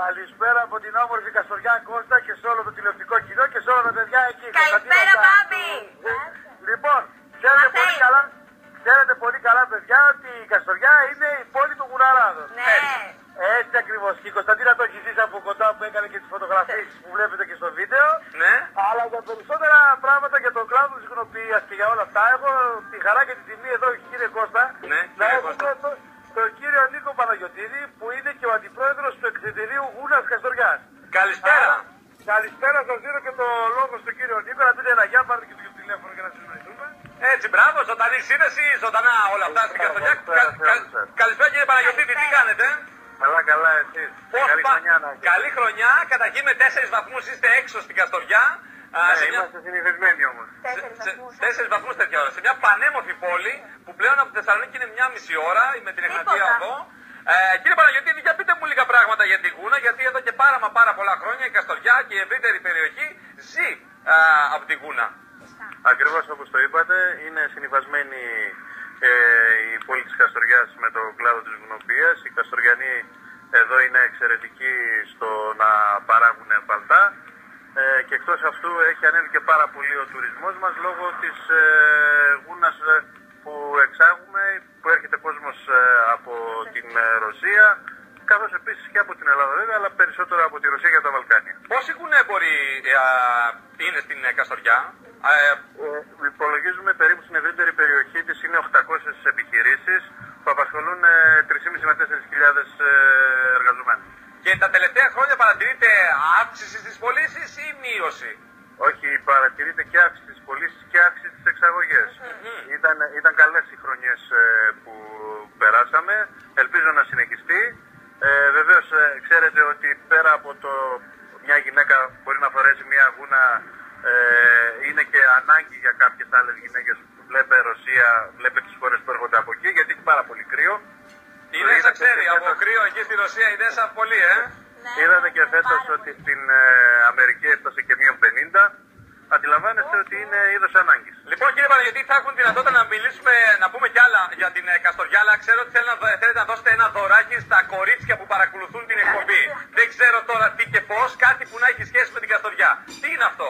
Καλησπέρα από την όμορφη Καστοριά Κώστα και σε όλο το τηλεοπτικό κοινό και σε όλα τα παιδιά εκεί. Καλησπέρα, Μπάμπη! Λοιπόν, ξέρετε πολύ καλά παιδιά ότι η Καστοριά είναι η πόλη των Γουραράδων. Ναι. Έτσι ακριβώς. Και η Κωνσταντίνα το έχει ζήσει από κοντά που έκανε και τις φωτογραφίες που βλέπετε και στο βίντεο. Ναι. Αλλά για περισσότερα πράγματα για τον κλάδο της γουνοποιίας και για όλα αυτά έχω τη χαρά και την τιμή εδώ κύριε Κώστα. Ναι, να κύριε έχουμε Κώστα. τον κύριο Νίκο Παναγιωτίδη που είναι και ο αντιπρόεδρος του Εκθετηρίου Γούνας Καστοριάς. Καλησπέρα. Καλησπέρα, σας δίνω και το λόγο στον κύριο Νίκο να πείτε ένα γεια, πάρτε και το τηλέφωνο για να συζητήσουμε. Έτσι, μπράβο, ζωντανή σύνδεση, ζωντανά όλα αυτά στην Καστοριά. Καλησπέρα κύριε Παναγιωτίδη, τι κάνετε? Καλά, καλά, εσείς. Καλή χρονιά να έχετε. Καλή χρονιά, καταρχήν με 4 βαθμούς είστε έξω στην Καστοριά. Ναι, είμαστε συνηθισμένοι όμως. 4 βαθμούς τέτοια ώρα. Σε μια πανέμορφη πόλη που πλέον από τη Θεσσαλονίκη είναι μια μισή ώρα με την Εγνατία εδώ. Κύριε Παναγιωτίδη, για πείτε μου λίγα πράγματα για την Γούνα, γιατί εδώ και πάρα πολλά χρόνια η Καστοριά και η ευρύτερη περιοχή ζει από την Γούνα. Ακριβώς όπως το είπατε, είναι συνυφασμένη η πόλη της Καστοριάς με το κλάδο της γουνοποιίας. Οι Καστοριανοί εδώ είναι εξαιρετικοί στο να παράγουν παλτά και εκτός αυτού έχει ανέβει και πάρα πολύ ο τουρισμός μας λόγω της γούνας που εξάγουμε, που έρχεται κόσμος από την Ρωσία, καθώς επίσης και από την Ελλάδα βέβαια, αλλά περισσότερο από τη Ρωσία και από τα Βαλκάνια. Πόσοι γουνέμποροι είναι στην Καστοριά? Υπολογίζουμε περίπου στην ευρύτερη περιοχή της είναι 800 επιχειρήσεις που απασχολούν 3.500 με 4.000 εργαζομένους. Και τα τελευταία χρόνια παρατηρείται αύξηση στις πωλήσεις ή μείωση? Όχι, παρατηρείται και αύξηση στις πωλήσεις και αύξηση στις εξαγωγές. Ήταν καλές οι χρονιές που περάσαμε, ελπίζω να συνεχιστεί. Βεβαίως ξέρετε ότι πέρα από το μια γυναίκα μπορεί να φορέσει μια γούνα, είναι και ανάγκη για κάποιες άλλες γυναίκες που βλέπε Ρωσία, βλέπε τις χώρες που έρχονται από εκεί, γιατί έχει πάρα πολύ κρύο. Η Νέσα ξέρει, από κρύο εκεί στη Ρωσία η Νέσα πολύ, Είδατε και φέτος ότι στην Αμερική έφτασε και -50. Αντιλαμβάνεστε ότι είναι είδος ανάγκης. Λοιπόν κύριε Παναγιώτη, θα έχουν δυνατότητα να μιλήσουμε, να πούμε κι άλλα για την Καστοριά, αλλά ξέρω ότι θέλετε να δώσετε ένα δωράκι στα κορίτσια που παρακολουθούν την εκπομπή. Δεν ξέρω τώρα τι και πώς, κάτι που να έχει σχέση με την Καστοριά. Τι είναι αυτό?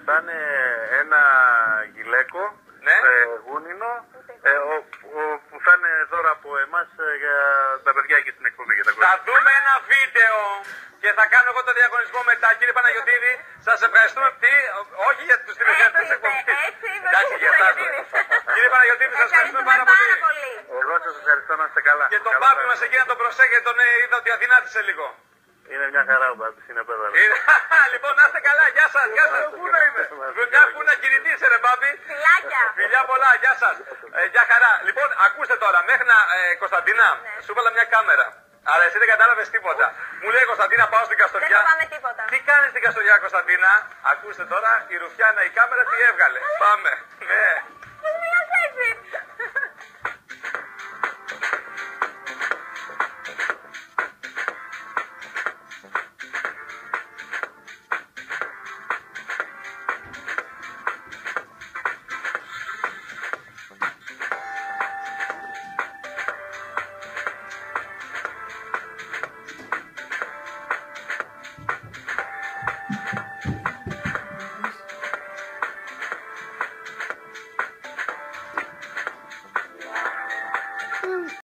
Θα είναι ένα γυλαίκο, ναι, γούνινο, που θα είναι δώρο από εμάς για τα παιδιά εκεί στην εκπομπή. Θα δούμε ένα βίντεο και θα κάνω εγώ το διαγωνισμό μετά. Κύριε Παναγιωτίδη, σας ευχαριστούμε. Όχι για τους τηλεθεατές της εκπομπής. Εντάξει, για εσάς. Κύριε Παναγιωτίδη, σας ευχαριστούμε πάρα πολύ. Εγώ σας ευχαριστώ, να είστε καλά. Και τον Πάπη μας εκεί να τον προσέχετε, τον είδα ότι αδυνάτησε λίγο. Είναι μια χαρά ο Πάπης, είναι πέδαλο. Λοιπόν, να είστε καλά, γεια σας, γεια σας. Πού να είμαι? Μια κούνα κινητής, ρε Πάπη. Φιλάκια. Φιλιά πολλά, γεια σας. Γεια χαρά. Λοιπόν, ακούστε τώρα, μέχρι να, Κωνσταντίνα, σου έβαλα μια κάμερα. Αλλά εσύ δεν κατάλαβες τίποτα. Μου λέει Κωνσταντίνα, πάω στην Καστοριά. Δεν πάμε τίποτα. Τι κάνεις στην Καστοριά, Κωνσταντίνα? Ακούστε τώρα, η Ρουφιάνα η κάμερα τι έβγαλε. Πάμε. Ναι.